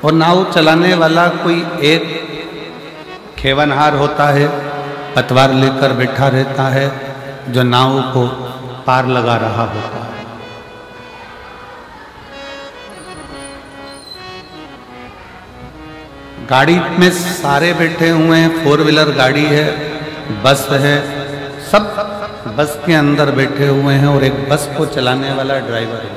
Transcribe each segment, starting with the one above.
और नाव चलाने वाला कोई एक खेवनहार होता है, पतवार लेकर बैठा रहता है, जो नाव को पार लगा रहा होता है। गाड़ी में सारे बैठे हुए हैं, 4 व्हीलर गाड़ी है, बस है, सब बस के अंदर बैठे हुए हैं और एक बस को चलाने वाला ड्राइवर है।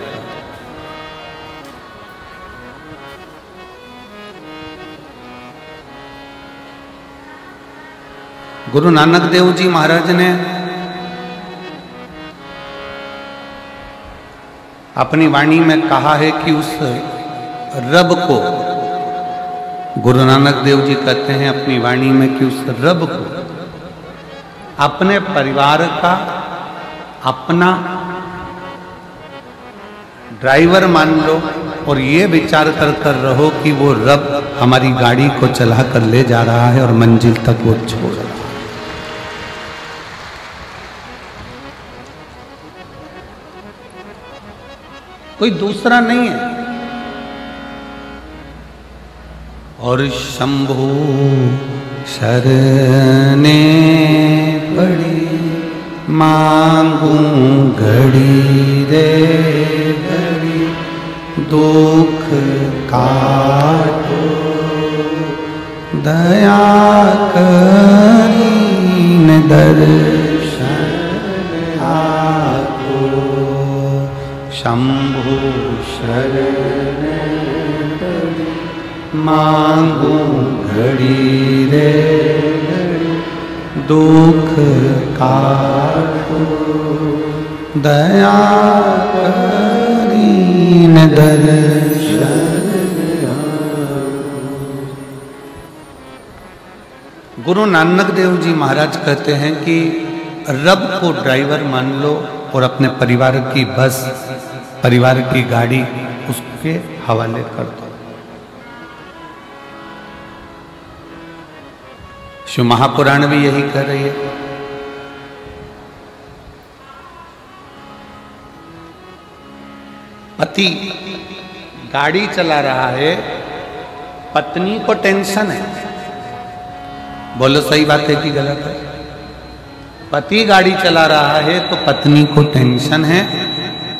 गुरु नानक देव जी महाराज ने अपनी वाणी में कहा है कि उस रब को, गुरु नानक देव जी कहते हैं अपनी वाणी में कि उस रब को अपने परिवार का अपना ड्राइवर मान लो और ये विचार कर रहो कि वो रब हमारी गाड़ी को चला कर ले जा रहा है और मंजिल तक वो छोड़ रहा है। कोई दूसरा नहीं है। और शंभु शरणे पड़ी मांगू घड़ी रे घड़ी, दुख काटो दया करीन दर्शन आको। शंभु शरण मांगू घड़ी रे घड़ी, दुख काटो दया करीन दर्शन। गुरु नानक देव जी महाराज कहते हैं कि रब को ड्राइवर मान लो और अपने परिवार की बस, परिवार की गाड़ी उसके हवाले कर दो। शिव महापुराण भी यही कह रही है। पति गाड़ी चला रहा है, पत्नी को टेंशन है। बोलो सही बात है कि गलत है? पति गाड़ी चला रहा है तो पत्नी को टेंशन है,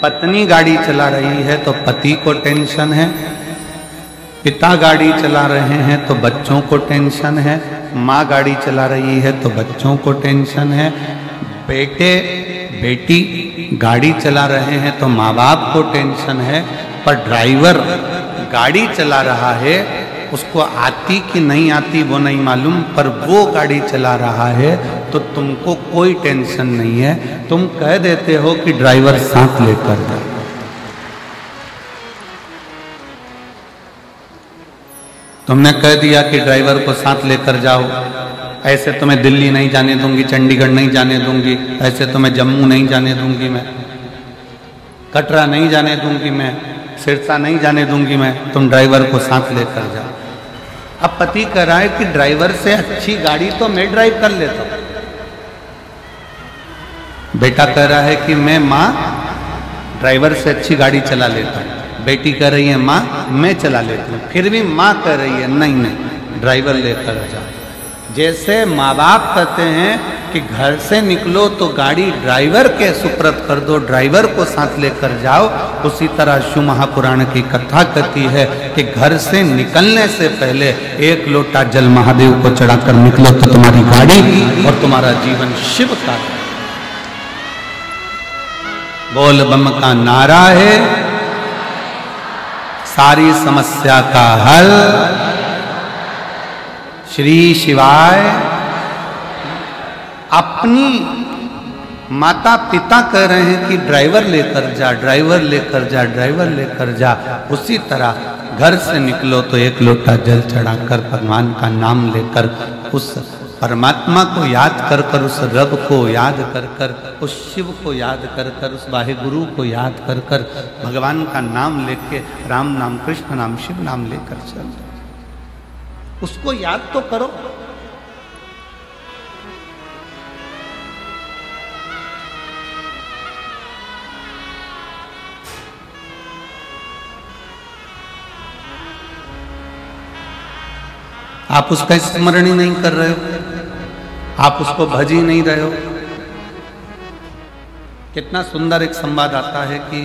पत्नी गाड़ी चला रही है तो पति को टेंशन है, पिता गाड़ी चला रहे हैं तो बच्चों को टेंशन है, माँ गाड़ी चला रही है तो बच्चों को टेंशन है, बेटे बेटी गाड़ी चला रहे हैं तो माँ बाप को टेंशन है। पर ड्राइवर गाड़ी चला रहा है, उसको आती कि नहीं आती वो नहीं मालूम, पर वो गाड़ी चला रहा है तो तुमको कोई टेंशन नहीं है। तुम कह देते हो कि ड्राइवर साथ लेकर जाओ। तुमने कह दिया कि ड्राइवर को साथ लेकर जाओ, ऐसे तो मैं दिल्ली नहीं जाने दूंगी, चंडीगढ़ नहीं जाने दूंगी, ऐसे तो मैं जम्मू नहीं जाने दूंगी, मैं कटरा नहीं जाने दूंगी, मैं सिरसा नहीं जाने दूंगी, मैं तुम ड्राइवर को साथ लेकर जाओ। अब पति कह रहा है कि ड्राइवर से अच्छी गाड़ी तो मैं ड्राइव कर लेता हूं। बेटा कह रहा है कि मैं माँ ड्राइवर से अच्छी गाड़ी चला लेता हूँ। बेटी कह रही है माँ मैं चला लेती हूँ। फिर भी माँ कह रही है नहीं नहीं ड्राइवर लेकर जाओ। जैसे माँ बाप कहते हैं कि घर से निकलो तो गाड़ी ड्राइवर के सुपुर्द कर दो, ड्राइवर को साथ लेकर जाओ, उसी तरह शिव महापुराण की कथा कहती है कि घर से निकलने से पहले 1 लोटा जल महादेव को चढ़ाकर निकलो तो तुम्हारी गाड़ी और तुम्हारा जीवन शिव का। बोल बम का नारा है, सारी समस्या का हल श्री शिवाय। अपनी माता पिता कह रहे हैं कि ड्राइवर लेकर जा, ड्राइवर लेकर जा, ड्राइवर लेकर जा, उसी तरह घर से निकलो तो 1 लोटा जल चढ़ाकर भगवान का नाम लेकर, उस परमात्मा को याद कर कर, उस रब को याद कर कर, उस शिव को याद कर कर, उस वाहिगुरु को याद कर कर, भगवान का नाम लेके, राम नाम, कृष्ण नाम, शिव नाम लेकर चल, उसको याद तो करो। आप उसका स्मरण ही नहीं कर रहे हो, आप उसको भज ही नहीं रहे हो। कितना सुंदर एक संवाद आता है कि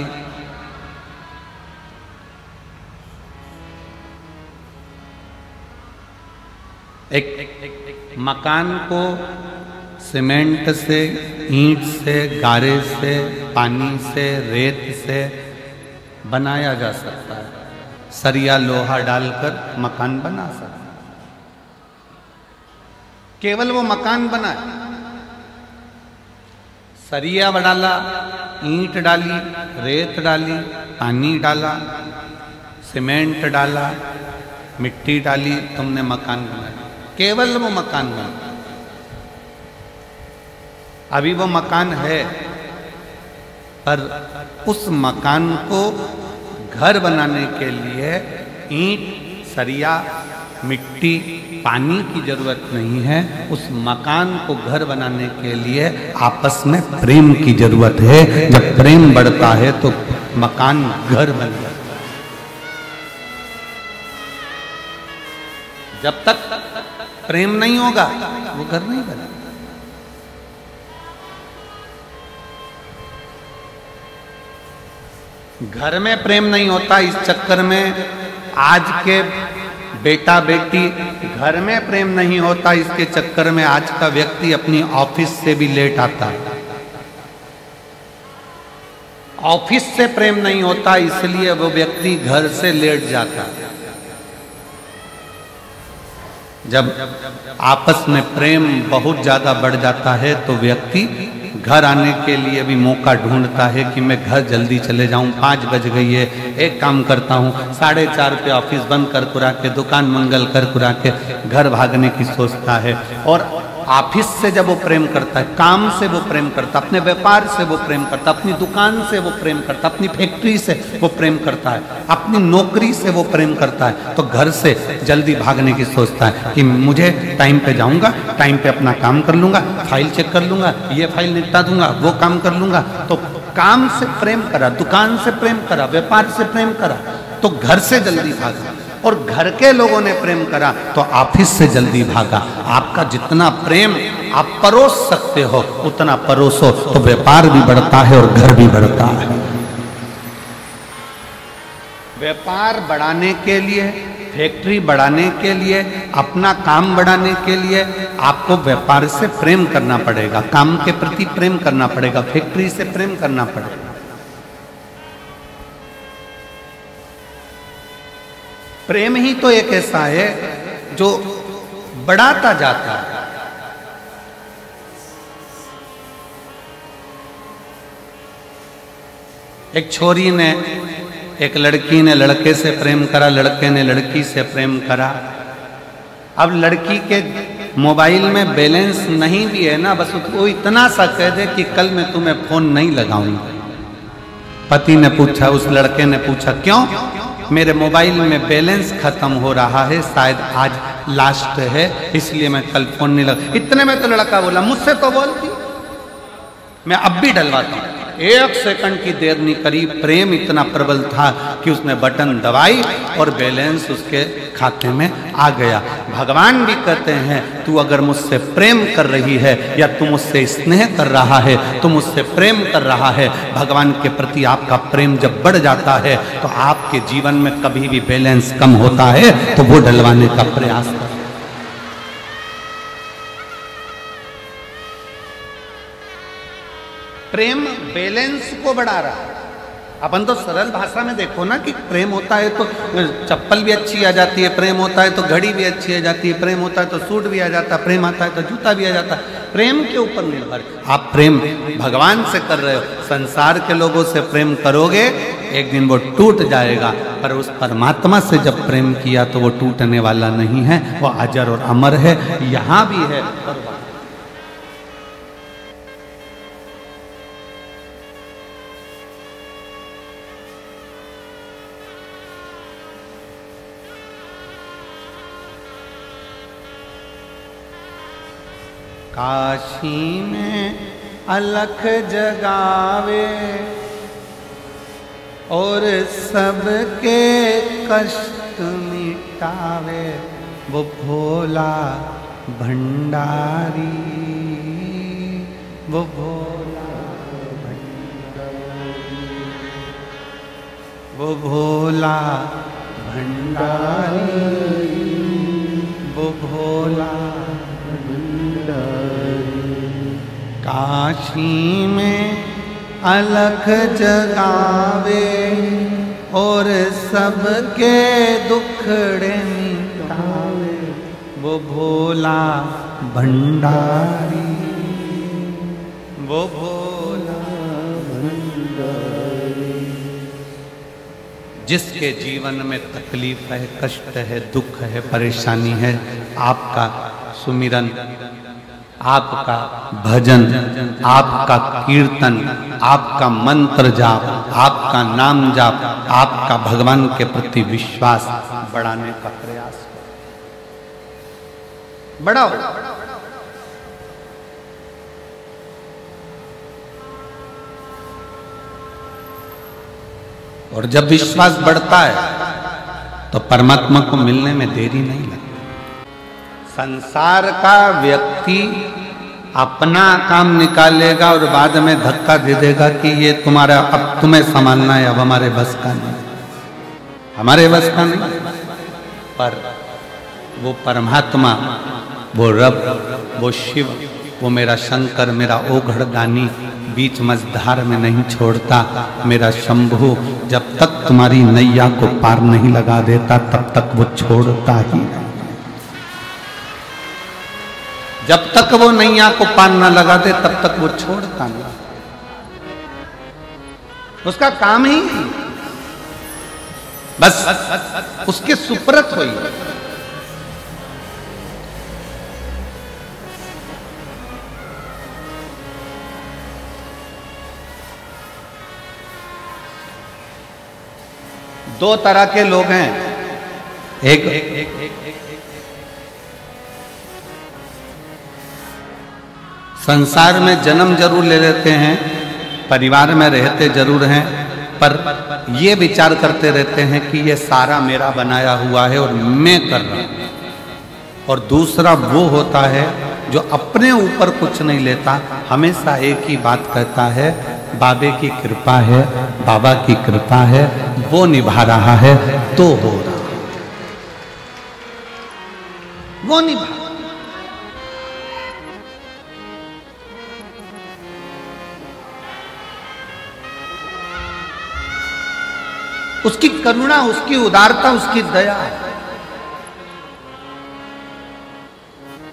एक मकान को सीमेंट से, ईंट से, गारे से, पानी से, रेत से बनाया जा सकता है। सरिया लोहा डालकर मकान बना सकता है। केवल वो मकान बना है। सरिया डाला, ईंट डाली, रेत डाली, पानी डाला, सीमेंट डाला, मिट्टी डाली, तुमने मकान बनाया। केवल वो मकान बना। अभी वो मकान है, पर उस मकान को घर बनाने के लिए ईंट, सरिया, मिट्टी, पानी की जरूरत नहीं है। उस मकान को घर बनाने के लिए आपस में प्रेम की जरूरत है। जब प्रेम बढ़ता है तो मकान घर बन जाता है। जब तक प्रेम नहीं होगा वो घर नहीं बनेगा। घर में प्रेम नहीं होता, इस चक्कर में आज के बेटा बेटी घर में प्रेम नहीं होता, इसके चक्कर में आज का व्यक्ति अपनी ऑफिस से भी लेट आता है। ऑफिस से प्रेम नहीं होता, इसलिए वो व्यक्ति घर से लेट जाता है। जब आपस में प्रेम बहुत ज्यादा बढ़ जाता है तो व्यक्ति घर आने के लिए भी मौका ढूंढता है कि मैं घर जल्दी चले जाऊं, 5 बज गई है, एक काम करता हूं, 4:30 पे ऑफिस बंद कर कुरा के, दुकान मंगल कर कुरा के घर भागने की सोचता है। और ऑफिस से जब वो प्रेम करता है, काम से वो प्रेम करता, अपने व्यापार से वो प्रेम करता, अपनी दुकान से वो प्रेम करता, अपनी फैक्ट्री से वो प्रेम करता है, अपनी नौकरी से वो प्रेम करता है, तो घर से जल्दी भागने की सोचता है कि मुझे टाइम पे जाऊंगा, टाइम पे अपना काम कर लूंगा, फाइल चेक कर लूंगा, ये फाइल निपटा दूंगा, वो काम कर लूंगा। तो काम से प्रेम करा, दुकान से प्रेम करा, व्यापार से प्रेम करा, तो घर से जल्दी भागा। और घर के लोगों ने प्रेम करा तो ऑफिस से जल्दी भागा। आपका जितना प्रेम आप परोस सकते हो उतना परोसो, तो व्यापार भी बढ़ता है और घर भी बढ़ता है। व्यापार बढ़ाने के लिए, फैक्ट्री बढ़ाने के लिए, अपना काम बढ़ाने के लिए आपको व्यापार से प्रेम करना पड़ेगा, काम के प्रति प्रेम करना पड़ेगा, फैक्ट्री से प्रेम करना पड़ेगा। प्रेम ही तो एक ऐसा है जो बढ़ाता जाता है। एक छोरी ने, एक लड़की ने लड़के से प्रेम करा, लड़के ने लड़की से प्रेम करा। अब लड़की के मोबाइल में बैलेंस नहीं भी है ना, बस वो इतना सा कह दे कि कल मैं तुम्हें फोन नहीं लगाऊंगा। पति ने पूछा, उस लड़के ने पूछा, क्यों? मेरे मोबाइल में बैलेंस खत्म हो रहा है, शायद आज लास्ट है, इसलिए मैं कल फोन नहीं लगा। इतने में तो लड़का बोला, मुझसे तो बोलती, मैं अब भी डलवाता हूं। 1 सेकंड की देर नहीं करी, प्रेम इतना प्रबल था कि उसने बटन दबाई और बैलेंस उसके खाते में आ गया। भगवान भी कहते हैं, तू अगर मुझसे प्रेम कर रही है या तू मुझसे स्नेह कर रहा है, तू मुझसे प्रेम कर रहा है, भगवान के प्रति आपका प्रेम जब बढ़ जाता है तो आपके जीवन में कभी भी बैलेंस कम होता है तो वो डलवाने का प्रयास करें। प्रेम बैलेंस को बढ़ा रहा है। अपन तो सरल भाषा में देखो ना कि प्रेम होता है तो चप्पल भी अच्छी आ जाती है, प्रेम होता है तो घड़ी भी अच्छी आ जाती है, प्रेम होता है तो सूट भी आ जाता है, प्रेम आता है तो जूता भी आ जाता है। प्रेम के ऊपर निर्भर। आप प्रेम भगवान से कर रहे हो, संसार के लोगों से प्रेम करोगे एक दिन वो टूट जाएगा, पर उस परमात्मा से जब प्रेम किया तो वो टूटने वाला नहीं है, वो अजर और अमर है, यहाँ भी है और काशी में अलख जगावे और सबके कष्ट मिटावे। वो भोला भंडारी, वो भोला भंडारी, वो भोला भंडारी, वो भोला भंडारी। काशी में अलख जगावे और सबके दुखड़े मिटावे, वो भोला भंडारी, वो भोला भंडारी। जिसके जीवन में तकलीफ है, कष्ट है, दुख है, परेशानी है, आपका सुमिरन, आपका भजन, आपका कीर्तन, आपका मंत्र जाप, आपका नाम जाप, आपका भगवान के प्रति विश्वास बढ़ाने का प्रयास बढ़ाओ। और जब विश्वास बढ़ता है तो परमात्मा को मिलने में देरी नहीं लगती। संसार का व्यक्ति अपना काम निकालेगा और बाद में धक्का दे देगा कि ये तुम्हारा, अब तुम्हें संभालना है, अब हमारे बस का नहीं, हमारे बस का नहीं। पर वो परमात्मा, वो रब, वो शिव, वो मेरा शंकर, मेरा ओघड़ गानी बीच मझधार में नहीं छोड़ता। मेरा शंभु जब तक तुम्हारी नैया को पार नहीं लगा देता तब तक वो छोड़ता ही नहीं। जब तक वो नैया को पार न लगा दे तब तक वो छोड़ता नहीं। उसका काम ही बस उसके सुपरत हुई। दो तरह के लोग हैं, एक संसार में जन्म जरूर ले लेते हैं, परिवार में रहते जरूर हैं, पर ये विचार करते रहते हैं कि ये सारा मेरा बनाया हुआ है और मैं कर रहा हूं। और दूसरा वो होता है जो अपने ऊपर कुछ नहीं लेता, हमेशा एक ही बात कहता है, बाबे की कृपा है, बाबा की कृपा है, वो निभा रहा है तो हो रहा है, वो निभा। उसकी करुणा, उसकी उदारता, उसकी दया।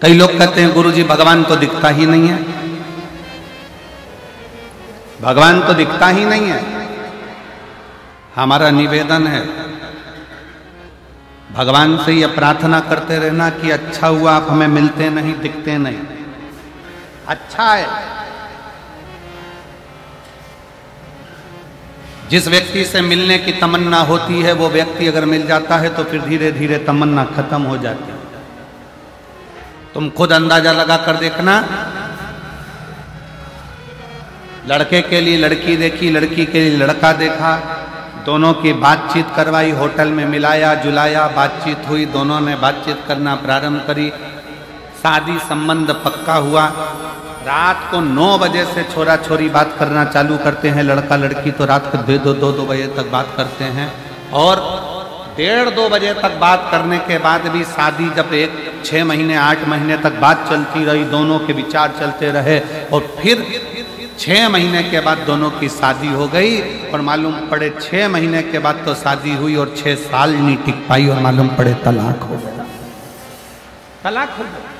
कई लोग कहते हैं गुरुजी भगवान तो दिखता ही नहीं है, भगवान तो दिखता ही नहीं है। हमारा निवेदन है भगवान से ये प्रार्थना करते रहना कि अच्छा हुआ आप हमें मिलते नहीं, दिखते नहीं। अच्छा है, जिस व्यक्ति से मिलने की तमन्ना होती है वो व्यक्ति अगर मिल जाता है तो फिर धीरे धीरे तमन्ना खत्म हो जाती है। तुम खुद अंदाजा लगा कर देखना, लड़के के लिए लड़की देखी, लड़की के लिए लड़का देखा, दोनों की बातचीत करवाई, होटल में मिलाया जुलाया, बातचीत हुई, दोनों ने बातचीत करना प्रारंभ करी, शादी संबंध पक्का हुआ। रात को 9 बजे से छोरा छोरी बात करना चालू करते हैं, लड़का लड़की तो रात को 2 बजे तक बात करते हैं। और 1:30-2 बजे तक बात करने के बाद भी शादी जब 6 महीने 8 महीने तक बात चलती रही, दोनों के विचार चलते रहे और फिर 6 महीने के बाद दोनों की शादी हो गई। और मालूम पड़े 6 महीने के बाद तो शादी हुई और 6 साल नहीं टिक पाई और मालूम पड़े तलाक हो गया, तलाक हो गया।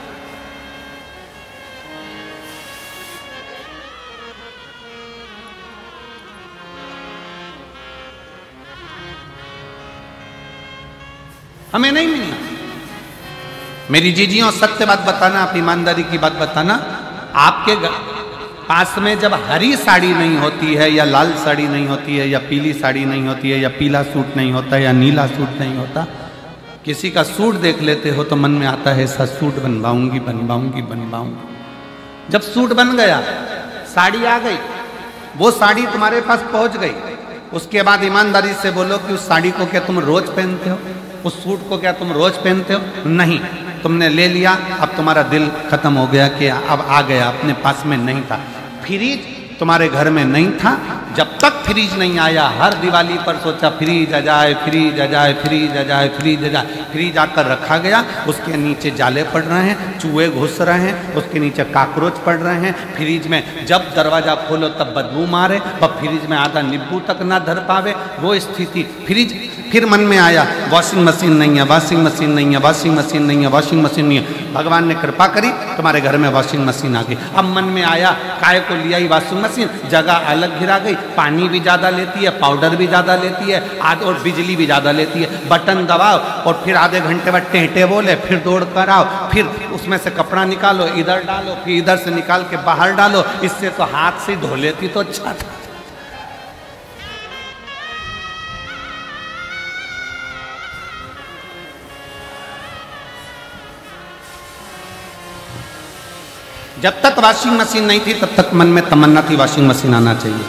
हमें नहीं मिलना। मेरी जीजियों सत्य बात बताना, आप ईमानदारी की बात बताना, आपके पास में जब हरी साड़ी नहीं होती है या लाल साड़ी नहीं होती है या पीली साड़ी नहीं होती है या पीला सूट नहीं होता है या नीला सूट नहीं होता, किसी का सूट देख लेते हो तो मन में आता है ऐसा सूट बनवाऊंगी बनवाऊंगी बनवाऊंगी। जब सूट बन गया, साड़ी आ गई, वो साड़ी तुम्हारे पास पहुंच गई, उसके बाद ईमानदारी से बोलो कि उस साड़ी को क्या तुम रोज पहनते हो? उस सूट को क्या तुम रोज पहनते हो? नहीं, तुमने ले लिया, अब तुम्हारा दिल खत्म हो गया कि अब आ गया, अपने पास में नहीं था। फ्रिज तुम्हारे घर में नहीं था, जब तक फ्रिज नहीं आया हर दिवाली पर सोचा फ्रिज आ जाए, फ्रिज आ जाए, फ्रिज आ जाए, फ्रिज आ जाए। फ्रिज आकर रखा गया, उसके नीचे जाले पड़ रहे हैं, चूहे घुस रहे हैं, उसके नीचे काकरोच पड़ रहे हैं। फ्रिज में जब दरवाजा खोलो तब बदबू मारे, पर फ्रिज में आधा नींबू तक ना धर पावे, वो स्थिति। फ्रिज फिर मन में आया वॉशिंग मशीन नहीं है, वॉशिंग मशीन नहीं है, वॉशिंग मशीन नहीं है, वॉशिंग मशीन नहीं है। भगवान ने कृपा करी, तुम्हारे घर में वॉशिंग मशीन आ गई। अब मन में आया काय को लिया ही वॉशिंग मशीन, जगह अलग घिरा गई, पानी भी ज़्यादा लेती है, पाउडर भी ज़्यादा लेती है, और बिजली भी ज़्यादा लेती है। बटन दबाओ और फिर आधे घंटे बाद टेंटे बोले, फिर दौड़ कर आओ, फिर उसमें से कपड़ा निकालो, इधर डालो, फिर इधर से निकाल के बाहर डालो। इससे तो हाथ से धो लेती तो अच्छा था। जब तक वॉशिंग मशीन नहीं थी तब तक मन में तमन्ना थी वॉशिंग मशीन आना चाहिए।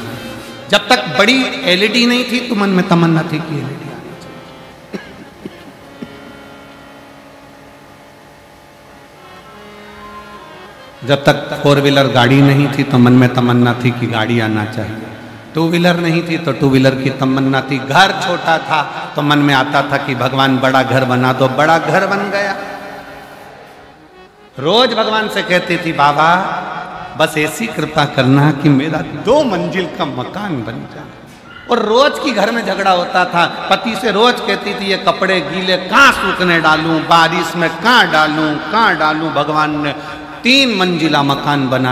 जब तक बड़ी एलईडी नहीं थी तो मन में तमन्ना थी कि एलईडी आना चाहिए। जब तक 4 व्हीलर गाड़ी नहीं थी तो मन में तमन्ना थी कि गाड़ी आना चाहिए। 2 व्हीलर नहीं थी तो 2 व्हीलर की तमन्ना थी। घर छोटा था तो मन में आता था कि भगवान बड़ा घर बना दो, बड़ा घर बन गया। रोज भगवान से कहती थी बाबा बस ऐसी कृपा करना कि मेरा 2 मंजिल का मकान बन जाए। और रोज की घर में झगड़ा होता था। पति से रोज कहती थी ये कपड़े गीले कहाँ सूखने डालूं, बारिश में कहाँ डालूं, कहाँ डालूं। भगवान ने 3 मंजिला मकान बना